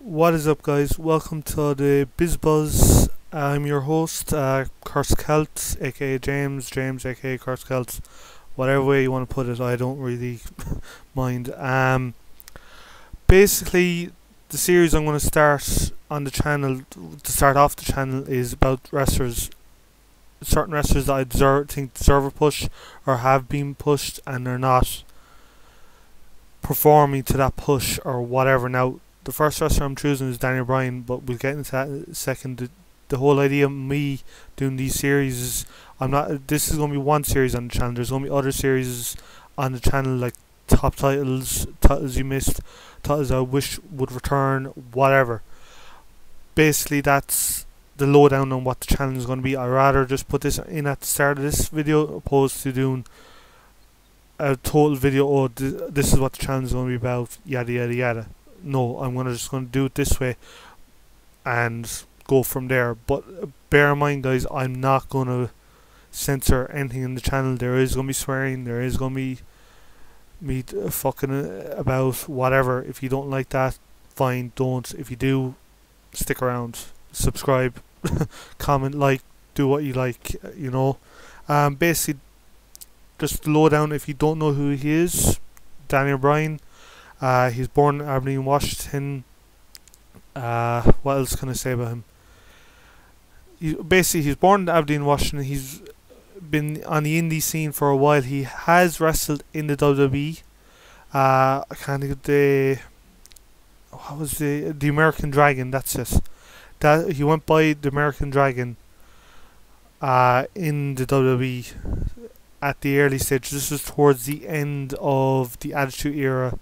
What is up, guys? Welcome to the Biz Buzz. I'm your host, Curse Celt, aka James, aka Curse Celt. Whatever way you want to put it, I don't really mind. Basically, the series I'm going to start on the channel, to start off the channel, is about wrestlers. Certain wrestlers that I think deserve a push, or have been pushed, and they're not performing to that push, or whatever. Now, the first wrestler I'm choosing is Bryan, but we'll get into that in a second. The whole idea of me doing these series is, this is going to be one series on the channel. There's going to be other series on the channel, like top titles, titles you missed, titles I wish would return, whatever. Basically, that's the lowdown on what the channel is going to be. I'd rather just put this in at the start of this video, opposed to doing a total video, oh, this is what the channel is going to be about, yada yada yada. No, I'm just going to do it this way and go from there. But bear in mind, guys, I'm not going to censor anything in the channel. There is going to be swearing, there is going to be me fucking about whatever. If you don't like that, fine, don't. If you do, stick around, subscribe, comment, like, do what you like, you know. Basically, just low down, if you don't know who he is, Bryan. He's born in Aberdeen, Washington. What else can I say about him? He's born in Aberdeen, Washington. He's been on the indie scene for a while. He has wrestled in the WWE. I can't think of what was the American Dragon. That's it. That he went by the American Dragon. In the WWE at the early stage. This was towards the end of the Attitude Era,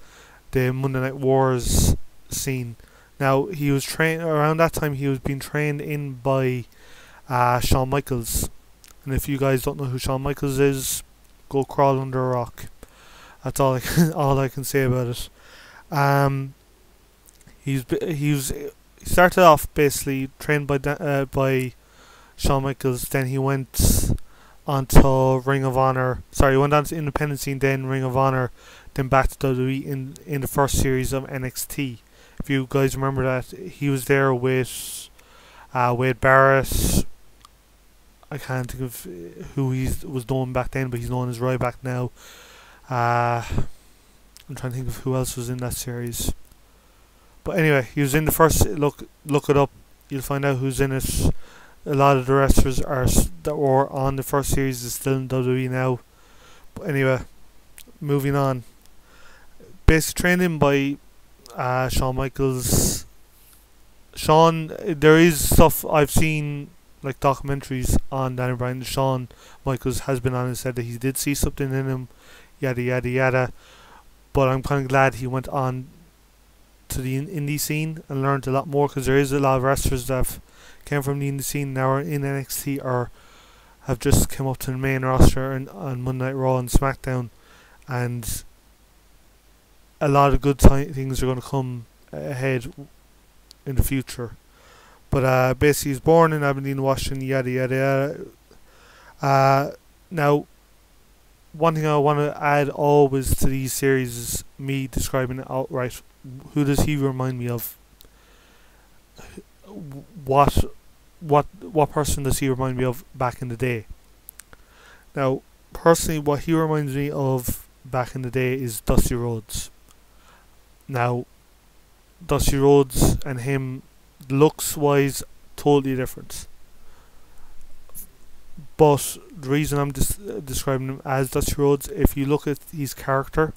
the Monday Night Wars scene. Now, he was trained around that time. He was being trained in by Shawn Michaels, and if you guys don't know who Shawn Michaels is, go crawl under a rock. That's all all I can say about it. He started off basically trained by Shawn Michaels. Then he went onto Ring of Honor. Sorry, he went on to independent scene, then Ring of Honor, then back to WWE in the first series of NXT. If you guys remember that, he was there with Wade Barrett. I can't think of who he was known back then, but he's known as Ryback now. I'm trying to think of who else was in that series. But anyway, he was in the first. Look it up. You'll find out who's in it. A lot of the wrestlers that were on the first series is still in WWE now. But anyway, moving on. Basically trained him by Shawn Michaels. There is stuff I've seen, like documentaries on Bryan. Shawn Michaels has been on and said that he did see something in him, yada yada yada. But I'm kind of glad he went on to the indie scene and learned a lot more, because there is a lot of wrestlers that have came from the indie scene now are in NXT, or have just come up to the main roster on Monday Night Raw and SmackDown, and a lot of good things are going to come ahead in the future. But basically, he's born in Aberdeen, Washington, yada yada yada. Now, one thing I want to add always to these series is me describing it outright. Who does he remind me of? What person does he remind me of back in the day? Now, personally, what he reminds me of back in the day is Dusty Rhodes. Now, Dusty Rhodes and him, looks wise, totally different. But the reason I'm describing him as Dusty Rhodes, if you look at his character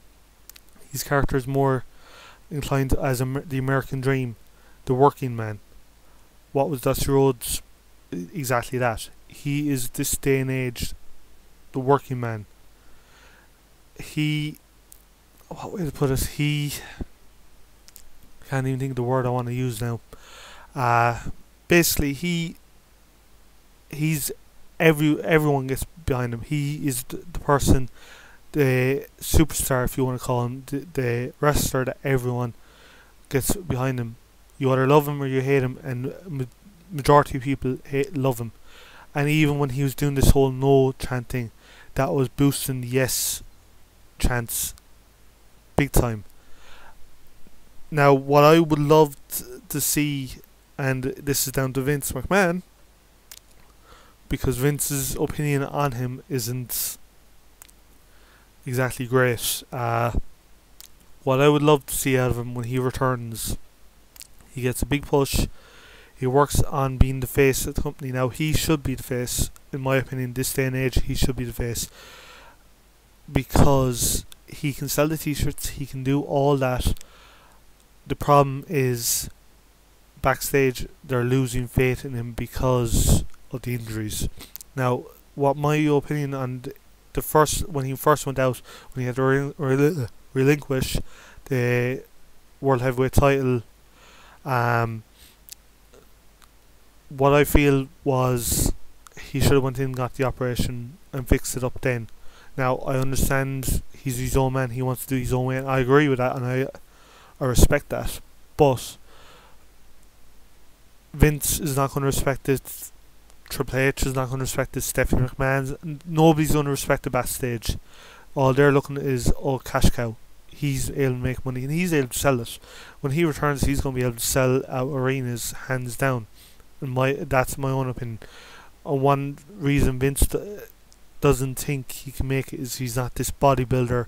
is more inclined as the American Dream, the working man. What was Dusty Rhodes? Exactly that. He is, this day and age, the working man. What way to put it? Can't even think of the word I want to use now. Basically, he's everyone gets behind him. He is the person, the superstar, if you want to call him, the wrestler that everyone gets behind him. You either love him or you hate him, and majority of people love him. And even when he was doing this whole no chanting, that was boosting the yes chants big time. Now, what I would love to see, and this is down to Vince McMahon, because Vince's opinion on him isn't exactly great. What I would love to see out of him when he returns, he gets a big push. He works on being the face of the company. Now, he should be the face, in my opinion. This day and age, he should be the face, because he can sell the t-shirts, he can do all that. The problem is, backstage, they're losing faith in him because of the injuries. Now, what my opinion on the first, when he first went out, when he had to relinquish the World Heavyweight title, what I feel was he should have went in and got the operation and fixed it up then. Now, I understand he's his own man, he wants to do his own way, and I agree with that, and I respect that. But Vince is not going to respect it, Triple H is not going to respect it, Stephanie McMahon's, nobody's going to respect it backstage. All they're looking at is, oh, cash cow. He's able to make money and he's able to sell it. When he returns, he's going to be able to sell out arenas hands down. And that's my own opinion. And one reason Vince doesn't think he can make it is he's not this bodybuilder.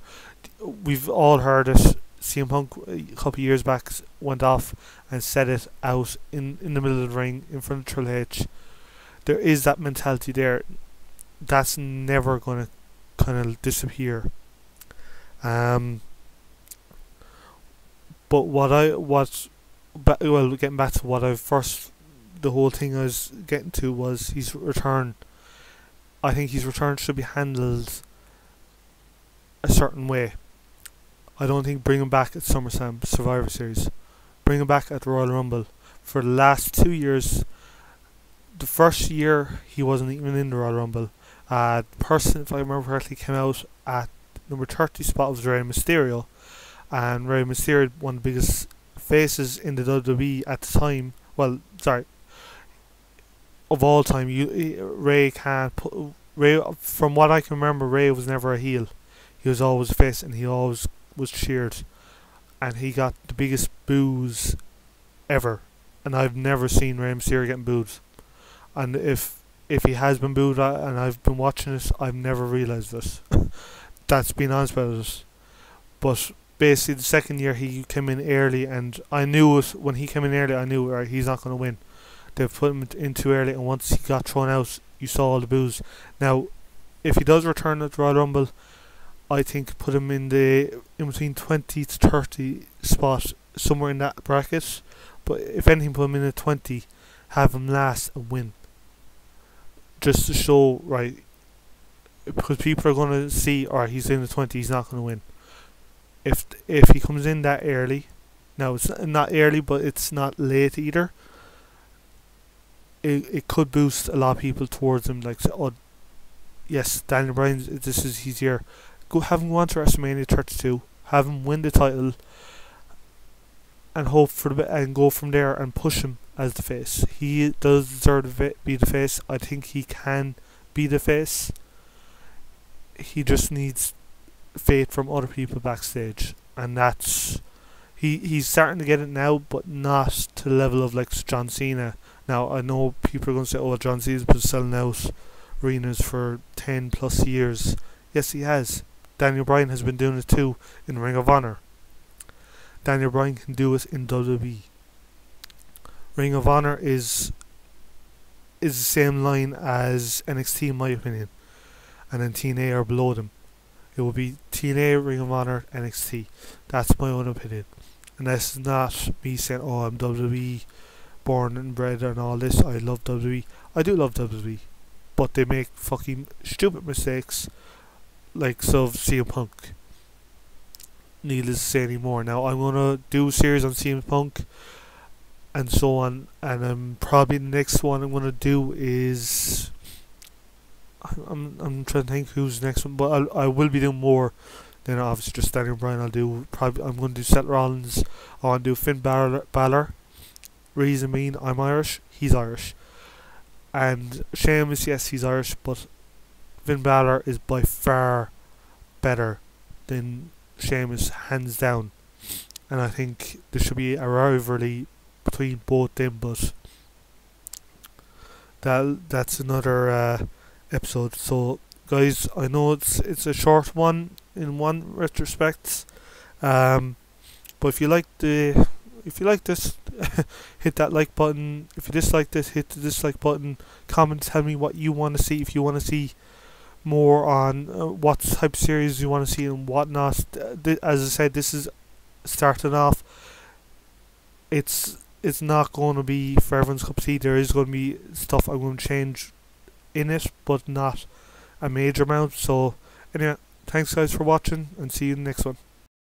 We've all heard it. CM Punk a couple of years back went off and said it out in the middle of the ring in front of Triple H. There is that mentality there. That's never going to kind of disappear. But getting back to what the whole thing I was getting to was his return. I think his return should be handled a certain way. I don't think bring him back at SummerSlam, Survivor Series. Bring him back at the Royal Rumble. For the last 2 years, the first year he wasn't even in the Royal Rumble. The person, if I remember correctly, came out at number 30 spot was Rey Mysterio. And Rey Mysterio, one of the biggest faces in the WWE at the time. Well, sorry, of all time. Rey can't put Rey. From what I can remember, Rey was never a heel. He was always a face, and he always was cheered. And he got the biggest boos ever. And I've never seen Rey Mysterio getting booed. And if he has been booed, and I've been watching it, I've never realised this. That's being honest about it. But basically, the second year he came in early, and I knew it when he came in early. I knew, right, he's not going to win. They put him in too early, and once he got thrown out, you saw all the boos. Now, if he does return at the Royal Rumble, I think put him in between 20 to 30 spot, somewhere in that bracket. But if anything, put him in a 20, have him last and win. Just to show, right, because people are going to see, alright, he's in the 20, he's not going to win. If he comes in that early, now it's not early, but it's not late either. It could boost a lot of people towards him. Like, oh, yes, Daniel Bryan, this is his year. Go have him go on to WrestleMania 32, have him win the title, and hope for and go from there and push him as the face. He does deserve to be the face. I think he can be the face. He just needs faith from other people backstage, and that's he's starting to get it now, but not to the level of like John Cena. Now I know people are going to say, oh, John Cena's been selling out arenas for 10 plus years. Yes, he has. Daniel Bryan has been doing it too in Ring of Honor. Daniel Bryan can do it in WWE. Ring of Honor is the same line as NXT in my opinion, and then TNA are below them. It will be TNA, Ring of Honor, NXT. That's my own opinion. And that's not me saying, oh, I'm WWE born and bred and all this. I love WWE. I do love WWE. But they make fucking stupid mistakes, like so CM Punk. Needless to say anymore. Now, I'm going to do a series on CM Punk and so on. And probably the next one I'm going to do is... I'm trying to think who's the next one, but I will be doing more than obviously just Daniel Bryan. I'm going to do Seth Rollins. I want to do Finn Balor. Reason being, I'm Irish, he's Irish, and Sheamus, yes, he's Irish, but Finn Balor is by far better than Sheamus, hands down. and I think there should be a rivalry between both them. But that's another episode. So, guys, I know it's a short one in one retrospect, but if you like this, hit that like button. If you dislike this, hit the dislike button. Comment, tell me what you want to see. If you want to see more on what type of series you want to see and whatnot. As I said, this is starting off. It's not going to be for everyone's cup of tea. There is going to be stuff I'm going to change in it, but not a major amount. So anyway, thanks guys for watching, and see you in the next one.